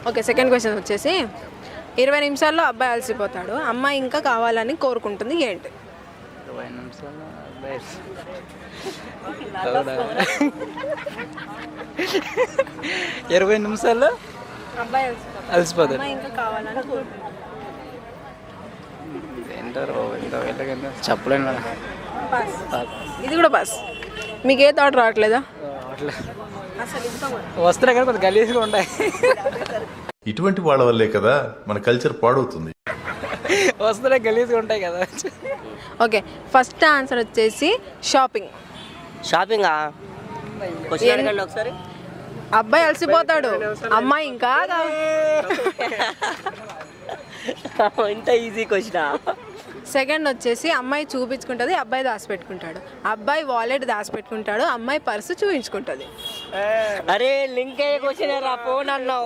Okay, second question వచ్చేసి 20 నిమిషాల్లో అబ్బాయి అలసిపోతాడు, అమ్మాయి ఇంకా కావాలని కోరుకుంటుంది, ఏంటి? 20 నిమిషాలు అబ్బాయి 20 నిమిషాల్లో అబ్బాయి అలసిపోతాడు. అమ్మాయి ఇంకా కావాలని కోరుకుంటుంది. ఏంటారు చెప్పలేను కదా. పాస్. ఇది కూడా పాస్. మీకు ఏ థాట్ రావట్లేదా? అట్లా అసలు ఇంత కూడా. వస్తున్నాయి కానీ కొంచెం గలీజ్గా ఉంటాయి. ఇటువంటి వాళ్ళ వల్లే కదా మన కల్చర్ పాడవుతుంది. వస్తున్నాయి గలీజ్గా ఉంటాయి కదా. ఓకే, ఫస్ట్ ఆన్సర్ వచ్చేసి షాపింగ్. షాపింగా క్వశ్చన్ అడగండి ఒకసారి. అబ్బాయి అలసిపోతాడు, అమ్మాయి ఇంకా ఇంత ఈజీ క్వశ్చన్. సెకండ్ వచ్చేసి అమ్మాయి చూపించుకుంటుంది, అబ్బాయి దాచిపెట్టుకుంటాడు. అబ్బాయి వాలెట్ దాచిపెట్టుకుంటాడు, అమ్మాయి పర్సు చూపించుకుంటుంది. అరే లింక్ అయ్యే క్వశ్చన్ రా ఫోన్ అన్నావు.